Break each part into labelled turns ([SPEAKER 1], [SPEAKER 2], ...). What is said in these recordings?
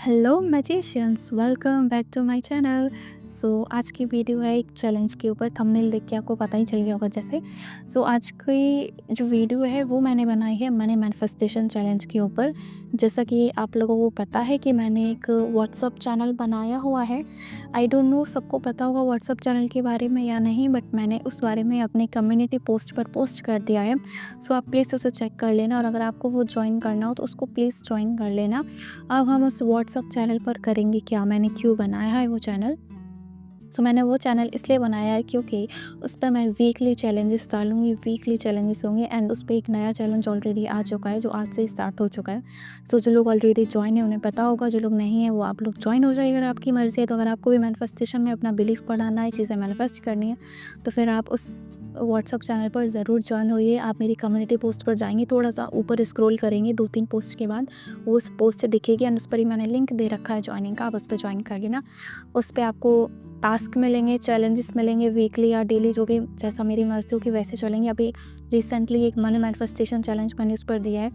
[SPEAKER 1] Hello magicians, welcome back to my channel. आज की video है एक चैलेंज के ऊपर। थंबनेल देख के आपको पता ही चल गया होगा जैसे। आज की जो वीडियो है वो मैंने बनाई है मनी मैनिफेस्टेशन चैलेंज के ऊपर। जैसा कि आप लोगों को पता है कि मैंने एक व्हाट्सअप चैनल बनाया हुआ है। आई डोंट नो सबको पता होगा व्हाट्सअप चैनल के बारे में या नहीं, बट मैंने उस बारे में अपने कम्युनिटी पोस्ट पर पोस्ट कर दिया है। आप प्लीज़ उसे चेक कर लेना, और अगर आपको वो ज्वाइन करना हो तो उसको प्लीज़ ज्वाइन कर लेना। अब हम उस व्हाट्सअप चैनल पर करेंगे क्या, मैंने क्यों बनाया है वो चैनल। मैंने वो चैनल इसलिए बनाया है क्योंकि उस पर मैं वीकली चैलेंजेस डालूँगी, वीकली चैलेंजेस होंगे। एंड उस पे एक नया चैलेंज ऑलरेडी आ चुका है जो आज से स्टार्ट हो चुका है। जो लोग ऑलरेडी ज्वाइन है उन्हें पता होगा, जो लोग नहीं है वो आप लोग ज्वाइन हो जाइए अगर आपकी मर्ज़ी है। तो अगर आपको भी मैनिफेस्टेशन में अपना बिलीफ बढ़ाना है, चीज़ें मैनिफेस्ट करनी है, तो फिर आप उस व्हाट्सअप चैनल पर ज़रूर ज्वाइन होइए। आप मेरी कम्युनिटी पोस्ट पर जाएंगे, थोड़ा सा ऊपर स्क्रॉल करेंगे, 2-3 पोस्ट के बाद वो उस पोस्ट से दिखेगी, एंड उस पर ही मैंने लिंक दे रखा है ज्वाइनिंग का। आप उस पर ज्वाइन कर लेना। उस पर आपको टास्क मिलेंगे, चैलेंजेस मिलेंगे, वीकली या डेली, जो भी जैसा मेरी मर्ज़ी होगी वैसे चलेंगे। अभी रिसेंटली एक मनी मैनिफेस्टेशन चैलेंज मैंने उस पर दिया है।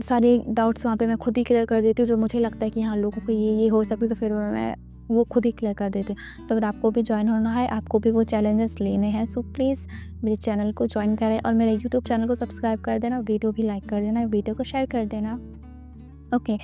[SPEAKER 1] सारे डाउट्स वहाँ पे मैं खुद ही क्लियर कर देती हूँ, जो मुझे लगता है कि हाँ लोगों को ये हो सकती है, तो फिर मैं वो खुद ही क्लियर कर देती हूँ। अगर आपको भी ज्वाइन होना है, आपको भी वो चैलेंजेस लेने हैं, प्लीज़ मेरे चैनल को ज्वाइन करें और मेरे यूट्यूब चैनल को सब्सक्राइब कर देना, वीडियो भी लाइक कर देना, वीडियो को शेयर कर देना। ओके।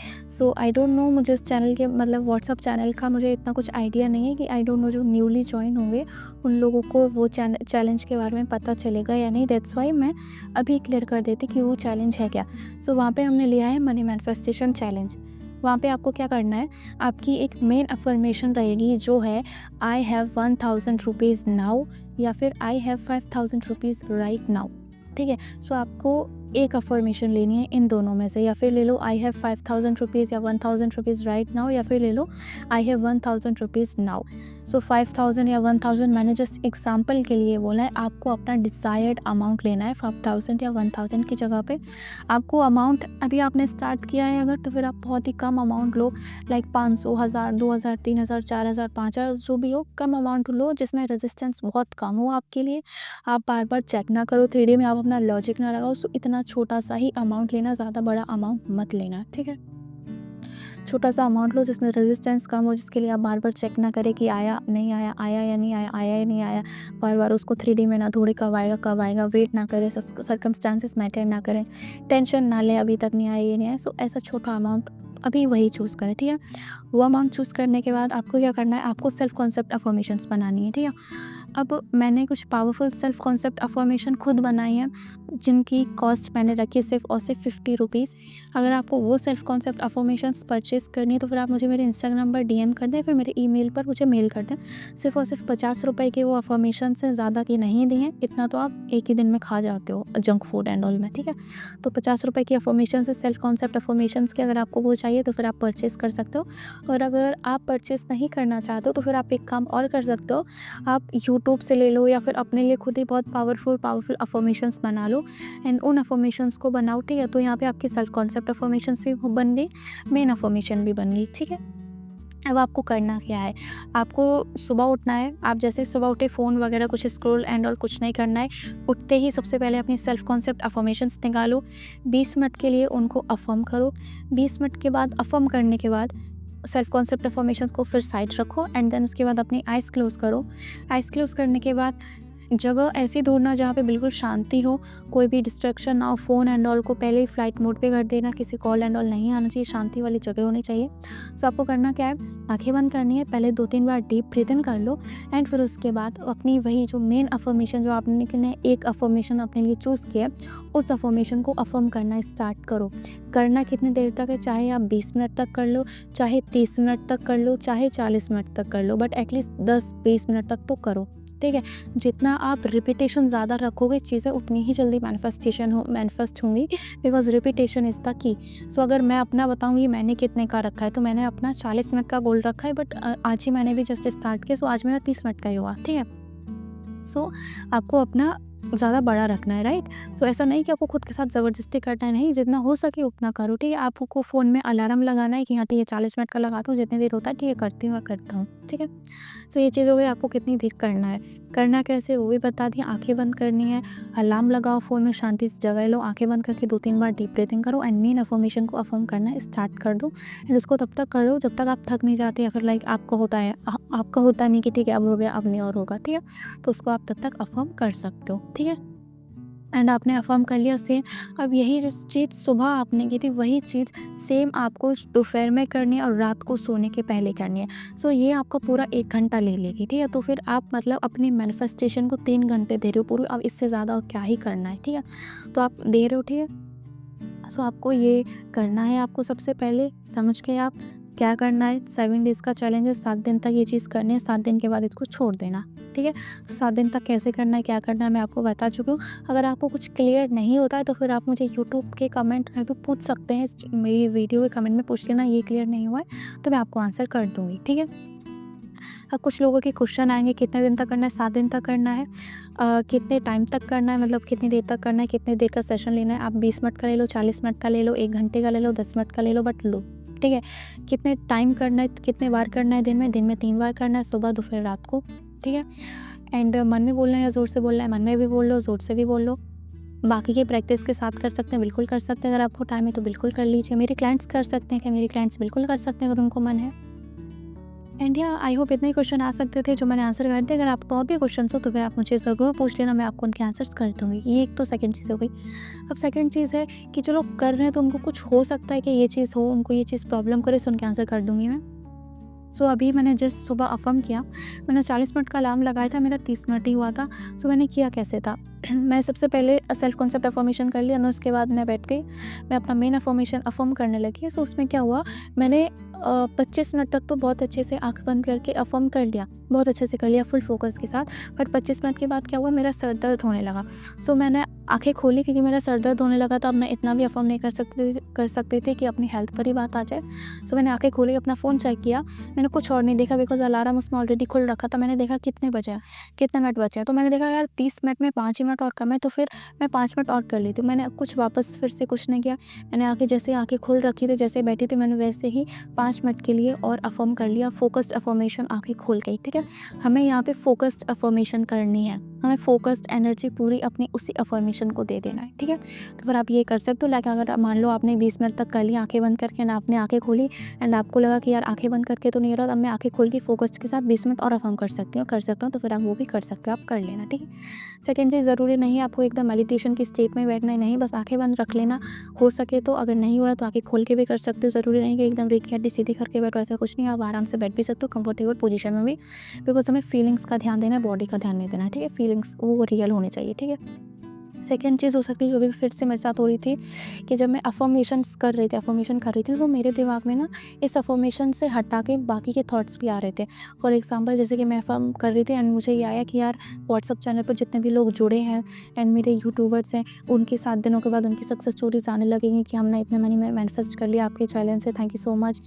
[SPEAKER 1] आई डोंट नो, मुझे इस चैनल के मतलब व्हाट्सअप चैनल का मुझे इतना कुछ आइडिया नहीं है कि आई डोंट नो जो न्यूली ज्वाइन होंगे उन लोगों को वो चैलेंज के बारे में पता चलेगा या नहीं। दैट्स वाई मैं अभी क्लियर कर देती कि वो चैलेंज है क्या। वहाँ पे हमने लिया है मनी मैनिफेस्टेशन चैलेंज। वहाँ पे आपको क्या करना है, आपकी एक मेन अफर्मेशन रहेगी जो है आई हैव 1000 रुपीज़ नाउ, या फिर आई हैव 5000 रुपीज़ राइट नाउ। ठीक है। आपको एक अफर्मेशन लेनी है इन दोनों में से, या फिर ले लो आई हैव 5000 रुपीज़ या 1000 रुपीज़ राइट नाउ, या फिर ले लो आई हैव 1000 रुपीज़ नाउ। 5000 या 1000 मैंने जस्ट एग्जांपल के लिए बोला है। आपको अपना डिज़ायर्ड अमाउंट लेना है। 5000 या 1000 की जगह पे आपको अमाउंट, अभी आपने स्टार्ट किया है अगर, तो फिर आप बहुत ही कम अमाउंट लो, लाइक 500, 1000, 2000, 3000, 4000, 5000, जो भी हो, कम अमाउंट लो जिसमें रेजिस्टेंस बहुत कम हो आपके लिए। आप बार बार चेक ना करो, 3D में आप अपना लॉजिक ना लगाओ। इतना छोटा सा ही अमाउंट लेना, ज़्यादा बड़ा अमाउंट मत लेना, ठीक है। छोटा सा अमाउंट लो जिसमें रेजिस्टेंस कम हो, जिसके लिए आप बार बार चेक ना करें कि आया नहीं आया, आया या नहीं आया, आया या नहीं आया। बार बार उसको 3D में ना ढूंढे कब आएगा कब आएगा, वेट ना करें, सर्कमस्टांसिस मैटर ना करें, टेंशन ना लें अभी तक नहीं आया ये नहीं आया। ऐसा छोटा अमाउंट अभी वही चूज़ करें, ठीक है। वो अमाउंट चूज़ करने के बाद आपको क्या करना है, आपको सेल्फ कॉन्सेप्ट अफर्मेशंस बनानी है, ठीक है। अब मैंने कुछ पावरफुल सेल्फ कॉन्सेप्ट अफर्मेशन खुद बनाई है, जिनकी कॉस्ट मैंने रखी है सिर्फ और सिर्फ 50 रुपीज़। अगर आपको वो सेल्फ कॉन्सेप्ट अफर्मेशंस परचेज़ करनी है तो फिर आप मुझे मेरे इंस्टाग्राम पर DM कर दें, फिर मेरे ईमेल पर मुझे मेल कर दें। सिर्फ और सिर्फ 50 रुपये के वो अफर्मेशंस हैं, ज़्यादा की नहीं दी हैं। इतना तो आप एक ही दिन में खा जाते हो जंक फूड एंड ऑल में, ठीक है। 50 रुपये की अफर्मेशन है, सेल्फ कॉन्सेप्ट अफर्मेशंस के। अगर आपको वो चाहिए तो फिर आप परचेज़ कर सकते हो, और अगर आप परचेज़ नहीं करना चाहते हो तो फिर आप एक काम और कर सकते हो। आप यूट्यूब से ले लो या फिर अपने लिए खुद ही बहुत पावरफुल अफर्मेशंस बना लो, एंड उन अफर्मेशंस को बनाओ, ठीक है। तो यहाँ पे आपकी सेल्फ कॉन्सेप्ट अफर्मेशंस भी बन गई, मेन अफर्मेशन भी बन गई, ठीक है। अब आपको करना क्या है, आपको सुबह उठना है। आप जैसे सुबह उठे, फ़ोन वगैरह कुछ स्क्रॉल एंड ऑल कुछ नहीं करना है। उठते ही सबसे पहले अपनी सेल्फ कॉन्सेप्ट अफर्मेशंस निकालो, 20 मिनट के लिए उनको अफर्म करो। 20 मिनट के बाद अफर्म करने के बाद सेल्फ कॉन्सेप्ट अफर्मेशंस को फिर साइड रखो, एंड देन उसके बाद अपनी आइज़ क्लोज़ करो। आइज़ क्लोज़ करने के बाद जगह ऐसी ढूंढना जहाँ पे बिल्कुल शांति हो, कोई भी डिस्ट्रैक्शन ना हो। फ़ोन एंड ऑल को पहले ही फ्लाइट मोड पे कर देना, किसी कॉल एंड ऑल नहीं आना चाहिए, शांति वाली जगह होनी चाहिए। आपको करना क्या है, आंखें बंद करनी है, पहले 2-3 बार डीप ब्रीथ इन कर लो, एंड फिर उसके बाद अपनी वही जो मेन अफर्मेशन, जो आपने एक अफर्मेशन अपने लिए चूज़ किया, उस अफर्मेशन को अफर्म करना स्टार्ट करो। करना कितनी देर तक है, चाहे आप 20 मिनट तक कर लो, चाहे 30 मिनट तक कर लो, चाहे 40 मिनट तक कर लो, बट एटलीस्ट 10-20 मिनट तक तो करो, ठीक है। जितना आप रिपीटेशन ज़्यादा रखोगे, चीज़ें उतनी ही जल्दी मैनिफेस्ट होंगी, because repetition is the key. अगर मैं अपना बताऊँगी मैंने कितने का रखा है, तो मैंने अपना 40 मिनट का गोल रखा है, बट आज ही मैंने भी जस्ट स्टार्ट किया, आज मेरा 30 मिनट का ही हुआ, ठीक है। आपको अपना ज़्यादा बड़ा रखना है, राइट? सो ऐसा नहीं कि आपको खुद के साथ ज़बरदस्ती करना है, नहीं, जितना हो सके उतना करो, ठीक है? आपको फ़ोन में अलार्म लगाना है कि हाँ ठीक है 40 मिनट का लगाता हूँ, जितनी देर होता है ठीक है करती हूँ और करता हूँ, ठीक है? सो ये चीज़ हो गई, आपको कितनी देर करना है, करना कैसे वो भी बता दिया। आँखें बंद करनी है, अलार्म लगाओ, फ़ोन में शांति से जगह लो, आँखें बंद करके 2-3 बार डीप ब्रीथिंग करो एंड मेन अफ़र्मेशन को अफ़र्म करना स्टार्ट कर दो एंड उसको तब तक करो जब तक आप थक नहीं जाते या फिर लाइक आपको होता है आपका होता नहीं कि ठीक है अब हो गया अब नहीं और होगा, ठीक है? तो उसको आप तब तक अफ़र्म कर सकते हो, ठीक है? एंड आपने अफ़र्म कर लिया सेम। अब यही जिस चीज़ सुबह आपने की थी वही चीज़ सेम आपको दोपहर में करनी है और रात को सोने के पहले करनी है। सो ये आपका पूरा 1 घंटा ले लेगी, ठीक है? तो फिर आप मतलब अपनी मैनिफेस्टेशन को 3 घंटे दे रहे हो पूरे, अब इससे ज़्यादा और क्या ही करना है, ठीक है? तो आप दे रहे हो, ठीक है? सो आपको ये करना है, आपको सबसे पहले समझ के आप क्या करना है। 7 डेज़ का चैलेंज है, 7 दिन तक ये चीज़ करनी है, 7 दिन के बाद इसको छोड़ देना, ठीक है? तो 7 दिन तक कैसे करना है, क्या करना है, मैं आपको बता चुकी हूँ। अगर आपको कुछ क्लियर नहीं होता है तो फिर आप मुझे यूट्यूब के कमेंट में भी पूछ सकते हैं, मेरी वीडियो के कमेंट में पूछ लेना ये क्लियर नहीं हुआ है तो मैं आपको आंसर कर दूँगी, ठीक है? अब कुछ लोगों के क्वेश्चन आएंगे कितने दिन तक करना है, 7 दिन तक करना है, कितने टाइम तक करना है, मतलब कितनी देर तक करना है, कितने देर का सेशन लेना है। आप 20 मिनट का ले लो, 40 मिनट का ले लो, 1 घंटे का ले लो, 10 मिनट का ले लो, बट लो, ठीक है? कितने टाइम करना है, कितने बार करना है, दिन में 3 बार करना है, सुबह दोपहर रात को, ठीक है? एंड मन में बोलना है या ज़ोर से बोलना है, मन में भी बोल लो, ज़ोर से भी बोल लो। बाकी के प्रैक्टिस के साथ कर सकते हैं, बिल्कुल कर सकते हैं। अगर आपको टाइम है तो बिल्कुल कर लीजिए। मेरे क्लाइंट्स कर सकते हैं क्या? मेरे क्लाइंट्स बिल्कुल कर सकते हैं अगर उनको मन है। एंड या आई होप इतने ही क्वेश्चन आ सकते थे जो मैंने आंसर कर दिए। अगर आपको और भी क्वेश्चन हो तो फिर आप मुझे ज़रूर पूछ लेना, मैं आपको उनके आंसर्स कर दूँगी। ये एक तो सेकंड चीज़ हो गई। अब सेकंड चीज़ है कि जो लोग कर रहे हैं तो उनको कुछ हो सकता है कि ये चीज़ हो, उनको ये चीज़ प्रॉब्लम करे, सो उनके आंसर कर दूँगी मैं। सो अभी मैंने जस्ट सुबह अफ़र्म किया, मैंने 40 मिनट का अलार्म लगाया था, मेरा 30 मिनट ही हुआ था। सो मैंने किया कैसे था मैं सबसे पहले सेल्फ कॉन्सेप्ट अफ़र्मेशन कर लिया, और उसके बाद मैं बैठ गई, मैं अपना मेन अफ़र्मेशन अफ़र्म करने लगी। सो उसमें क्या हुआ, मैंने 25 मिनट तक तो बहुत अच्छे से आँख बंद करके अफ़र्म कर लिया, बहुत अच्छे से कर लिया फुल फोकस के साथ। बट 25 मिनट के बाद क्या हुआ, मेरा सर दर्द होने लगा। सो मैंने आँखें खोली क्योंकि मेरा सर दर्द होने लगा था। अब मैं इतना भी अफ़र्म नहीं कर सकते थे कि अपनी हेल्थ पर ही बात आ जाए। सो मैंने आँखें खोली, अपना फ़ोन चेक किया, मैंने कुछ और नहीं देखा बिकॉज़ अलार्म उसमें ऑलरेडी खुल रखा था। मैंने देखा कितने बजे हैं, कितने मिनट बचे हैं, तो मैंने देखा यार 30 मिनट में 5 ही मिनट और कम है, तो फिर मैं 5 मिनट और कर लेती हूँ। मैंने कुछ वापस फिर से कुछ नहीं किया, मैंने आँखें जैसे आँखें खुल रखी थी, जैसे बैठी थी, मैंने वैसे ही 5 मिनट के लिए और अफ़र्म कर लिया। फ़ोकस्ड अफ़र्मेशन, आँखें खुल गई, ठीक है? हमें यहाँ पे फ़ोकस्ड अफ़र्मेशन करनी है, हमें फ़ोकस्ड एनर्जी पूरी अपनी उसी अफ़र्मेशन को दे देना है, ठीक है? तो फिर आप ये कर सकते हो। लाइक अगर मान लो आपने 20 मिनट तक कर लिया आँखें बंद करके, एंड आपने आँखें खोली एंड आपको लगा कि यार आँखें बंद करके तो नहीं हो रहा, अब मैं आँखें खोल के फ़ोकस के साथ 20 मिनट और अफ़र्म कर सकती हूँ, तो फिर आप वो भी कर सकते हो, आप कर लेना, ठीक है? सेकंड चीज़, ज़रूरी नहीं है आपको एकदम मेडिटेशन की स्टेट में बैठना ही, नहीं, बस आँखें बंद रख लेना। हो सके तो, अगर नहीं हो रहा तो आँखें खोल के भी कर सकते हो, ज़रूरी नहीं कि एकदम रीढ़ की हड्डी सीधी करके बैठो, ऐसा कुछ नहीं है। आप आराम से बैठ भी सकते हो कंफर्टेबल पोजीशन में भी, बिकॉज़ हमें फीलिंग्स का ध्यान देना है, बॉडी का ध्यान नहीं देना है, ठीक है? फीलिंग्स वो रियल होनी चाहिए, ठीक है? सेकंड चीज़ हो सकती है जो भी फिर से मेरे साथ हो रही थी कि जब मैं अफ़र्मेशन कर रही थी तो मेरे दिमाग में ना इस अफ़र्मेशन से हटा के बाकी के थॉट्स भी आ रहे थे। फॉर एग्जांपल, जैसे कि मैं अफ़र्म कर रही थी एंड मुझे ये आया कि यार व्हाट्सअप चैनल पर जितने भी लोग जुड़े हैं एंड मेरे यूट्यूबर्स हैं, उनके 7 दिनों के बाद उनकी सक्सेस स्टोरीज आने लगेंगी कि हमने इतने मनी मैनिफेस्ट कर लिया आपके चैनल से, थैंक यू सो मच,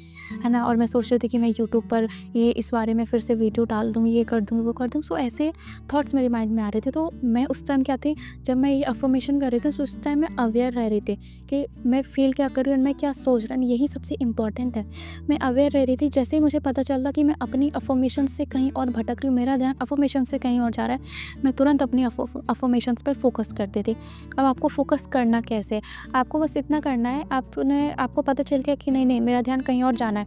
[SPEAKER 1] है ना? और मैं सोच रही थी कि मैं यूट्यूब पर ये इस बारे में फिर से वीडियो डाल दूँगी, ये कर दूँगी, वो कर दूँ। सो ऐसे थॉट्स मेरे माइंड में आ रहे थे। तो मैं उस टाइम क्या थी, जब मैं ये अफ़र्मेशन कर रही थी, तो उस टाइम मैं अवेयर रह रही थी कि मैं फ़ील क्या कर रही हूँ और मैं क्या सोच रही हूँ, यही सबसे इम्पॉर्टेंट है। मैं अवेयर रह रही थी। जैसे ही मुझे पता चला कि मैं अपनी अफ़र्मेशन से कहीं और भटक रही हूँ, मेरा ध्यान अफ़र्मेशन से कहीं और जा रहा है, मैं तुरंत अपनी अफ़र्मेशंस पर फ़ोकस करती थी। अब आपको फ़ोकस करना कैसे है? आपको बस इतना करना है, आपको पता चल गया कि नहीं, मेरा ध्यान कहीं और जाना है,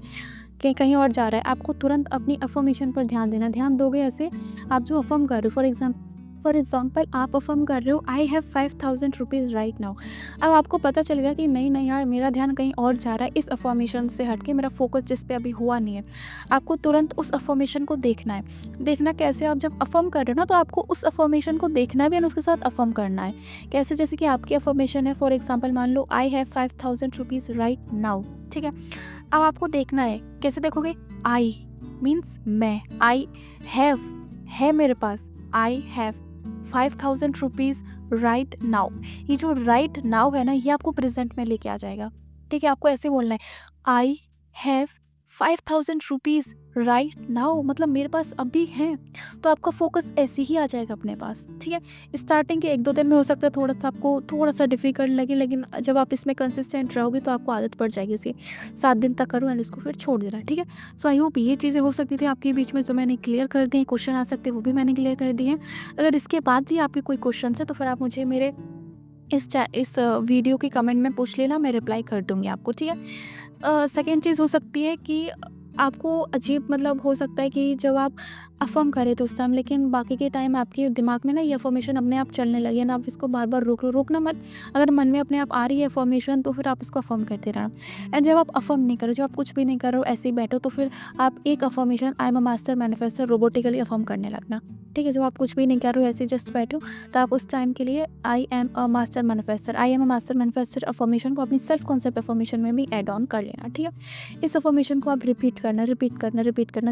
[SPEAKER 1] कि कहीं और जा रहा है, आपको तुरंत अपनी अफ़र्मेशन पर ध्यान देना। ध्यान दोगे ऐसे, आप जो अफ़र्म कर रहे हो, फॉर एग्जाम्पल आप अफ़र्म कर रहे हो, आई हैव 5000 रुपीज़ राइट नाउ। अब आपको पता चल गया कि नहीं यार, मेरा ध्यान कहीं और जा रहा है, इस अफ़र्मेशन से हट के मेरा फोकस जिस पे अभी हुआ नहीं है। आपको तुरंत उस अफ़र्मेशन को देखना है। देखना कैसे? आप जब अफ़र्म कर रहे हो ना, तो आपको उस अफ़र्मेशन को देखना भी और उसके साथ अफ़र्म करना है। कैसे? जैसे कि आपकी अफ़र्मेशन है, फॉर एग्जाम्पल मान लो I have 5000 rupees right now, ठीक है? अब आपको देखना है, कैसे देखोगे? आई मीन्स मैं, आई हैव है मेरे पास, I have 5000 rupees right now. ये जो राइट नाउ है ना, ये आपको प्रेजेंट में लेके आ जाएगा, ठीक है? आपको ऐसे बोलना है, आई हैव ₹5000 राइट नाउ, मतलब मेरे पास अभी हैं, तो आपका फोकस ऐसे ही आ जाएगा अपने पास, ठीक है। स्टार्टिंग के 1-2 दिन में हो सकता है थोड़ा-सा आपको थोड़ा-सा डिफ़िकल्ट लगे, लेकिन जब आप इसमें कंसिस्टेंट रहोगे तो आपको आदत पड़ जाएगी उसी 7 दिन तक करो एंड उसको फिर छोड़ देना, ठीक है। सो आई होप ये चीज़ें हो सकती थी आपके बीच में जो मैंने क्लियर कर दी हैं, क्वेश्चन आ सकते हैं वो भी मैंने क्लियर कर दिए हैं। अगर इसके बाद भी आपके कोई क्वेश्चन्स हैं तो फिर आप मुझे मेरे इस वीडियो के कमेंट में पूछ लेना, मैं रिप्लाई कर दूँगी आपको, ठीक है। सेकंड चीज़ हो सकती है कि आपको अजीब मतलब हो सकता है कि जब आप अफ़र्म करें तो उस टाइम, लेकिन बाकी के टाइम आपके दिमाग में ना ये अफ़र्मेशन अपने आप चलने लगे ना, आप इसको बार-बार रोकना मत। अगर मन में अपने आप आ रही है अफ़र्मेशन तो फिर आप इसको अफ़र्म करते रहना। एंड जब आप अफ़र्म नहीं करो, जब आप कुछ भी नहीं कर रहे हो, ऐसे ही बैठो, तो फिर आप एक affirmation I am a master manifester robotically affirm करने लगना, ठीक है। जब आप कुछ भी नहीं कर रहे हो, ऐसे जस्ट बैठो, तो आप उस टाइम के लिए आई am a master manifester affirmation को अपनी सेल्फ कॉन्सेप्ट अफ़र्मेशन में भी ऐड ऑन कर लेना, ठीक है। इस अफ़र्मेशन को आप रिपीट करना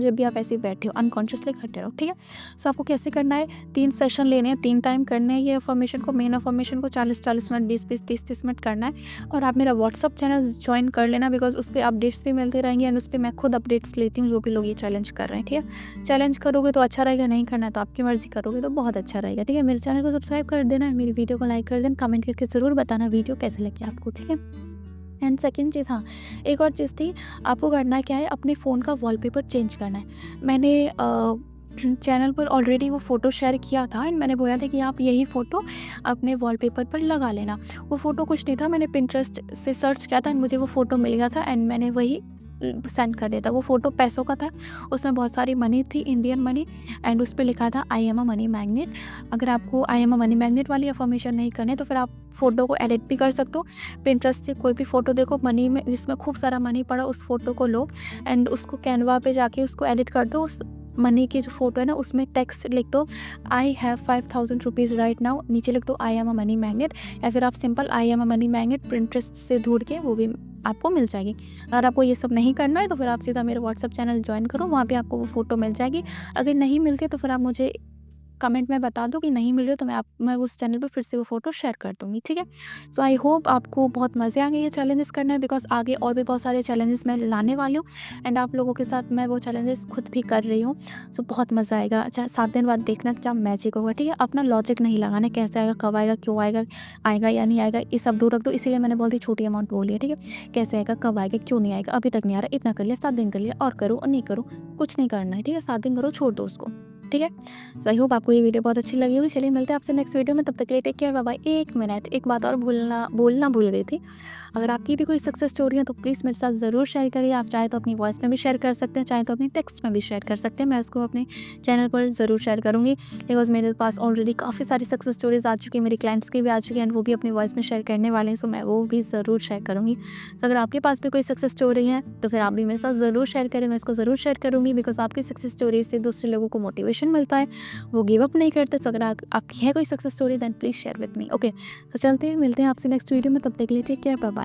[SPEAKER 1] जब भी आप ऐसे बैठे हो, अनकॉन्शियसली करते रहो, ठीक है। सो आपको कैसे करना है, 3 सेशन लेने हैं, 3 टाइम करने हैं ये अफ़र्मेशन को, मेन अफ़र्मेशन को 40-40 मिनट, 20-20, 30-30 मिनट करना है। और आप मेरा व्हाट्सअप चैनल जॉइन कर लेना, बिकॉज़ उस पे अपडेट्स भी मिलते रहेंगे एंड उस पे मैं खुद अपडेट्स लेती हूँ जो भी लोग ये चैलेंज कर रहे हैं, ठीक है। चैलेंज करोगे तो अच्छा रहेगा, नहीं करना है तो आपकी मर्ज़ी, करोगे तो बहुत अच्छा रहेगा, ठीक है। मेरे चैनल को सब्सक्राइब कर देना, मेरी वीडियो को लाइक कर देना, कमेंट करके ज़रूर बताना वीडियो कैसे लगी आपको, ठीक है। एंड सेकंड चीज़, हाँ, एक और चीज़ थी, आपको करना क्या है, अपने फ़ोन का वॉलपेपर चेंज करना है। मैंने चैनल पर ऑलरेडी वो फ़ोटो शेयर किया था एंड मैंने बोला था कि आप यही फ़ोटो अपने वॉलपेपर पर लगा लेना। वो फ़ोटो कुछ नहीं था, मैंने पिंटरेस्ट से सर्च किया था एंड मुझे वो फ़ोटो मिल गया था एंड मैंने वही सेंड कर दिया था। वो फ़ोटो पैसों का था, उसमें बहुत सारी मनी थी, इंडियन मनी, एंड उस पे लिखा था आई एम अ मनी मैग्नेट। अगर आपको आई एम अ मनी मैग्नेट वाली अफर्मेशन नहीं करनी है तो फिर आप फ़ोटो को एडिट भी कर सकते हो। पिंटरेस्ट से कोई भी फ़ोटो देखो मनी में, जिसमें खूब सारा मनी पड़ा, उस फ़ोटो को लो एंड उसको कैनवा पे जाके उसको एडिट कर दो। उस मनी की जो फ़ोटो है ना, उसमें टेक्स्ट लिख दो, आई हैव ₹5000 राइट नाउ, नीचे लिख दो आई एम अ मनी मैग्नेट, या फिर आप simple I am a money magnet Pinterest से ढूँढ के वो भी आपको मिल जाएगी। अगर आपको ये सब नहीं करना है तो फिर आप सीधा मेरा व्हाट्सएप चैनल जॉइन करो, वहाँ पे आपको वो फ़ोटो मिल जाएगी। अगर नहीं मिलती है तो फिर आप मुझे कमेंट में बता दो कि नहीं मिल रही हो, तो मैं उस चैनल पे फिर से वो फ़ोटो शेयर कर दूँगी, ठीक है। सो आई होप आपको बहुत मज़े आएँगे ये चैलेंजेस करने में, बिकॉज़ आगे और भी बहुत सारे चैलेंजेस मैं लाने वाली हूँ एंड आप लोगों के साथ मैं वो चैलेंजेस खुद भी कर रही हूँ। सो बहुत मज़ा आएगा। अच्छा, 7 दिन बाद देखना क्या मैजिक होगा, ठीक है। अपना लॉजिक नहीं लगाना, कैसे आएगा, कब आएगा, क्यों आएगा, आएगा या नहीं आएगा, ये सब दूर रख दो। इसीलिए मैंने बहुत ही छोटी अमाउंट बोली है, ठीक है। कैसे आएगा, कब आएगा, क्यों नहीं आएगा, अभी तक नहीं आ रहा, इतना कर लिया, 7 दिन कर लिया, और करो और नहीं करो, कुछ नहीं करना है, ठीक है। 7 दिन करो, छोड़ दो उसको, ठीक है। सो आई होप आपको ये वीडियो बहुत अच्छी लगी होगी। चलिए मिलते हैं आपसे नेक्स्ट वीडियो में, तब तक के लिए take care, bye bye. 1 minute, एक बात और बोलना भूल गई थी। अगर आपकी भी कोई सक्सेस स्टोरी है तो प्लीज़ मेरे साथ ज़रूर शेयर करिए। आप चाहे तो अपनी वॉइस में भी शेयर कर सकते हैं, चाहे तो अपनी टेक्स्ट में भी शेयर कर सकते हैं। मैं उसको अपने चैनल पर ज़रूर शेयर करूँगी, बिकॉज़ मेरे पास ऑलरेडी काफ़ी सारी सक्सेस स्टोरीज़ आ चुकी है, मेरी क्लाइंट्स की भी आ चुकी है एंड वो भी अपनी वॉइस में शेयर करने वाले हैं, सो मैं वो भी ज़रूर शेयर करूँगी। सो अगर आपके पास भी कोई सक्सेस स्टोरी है तो फिर आप भी मेरे साथ ज़रूर शेयर करें, मैं उसको ज़रूर शेयर करूँगी, बिकॉज़ आपकी सक्सेस स्टोरी से दूसरे लोगों को मोटिवेशन मिलता है, वो गिव अप नहीं करते। सो अगर आपकी है कोई success story then please share with me, okay. तो चलते हैं, मिलते हैं आपसे नेक्स्ट वीडियो में, तब तक के लिए टेक केयर, बाय बाय।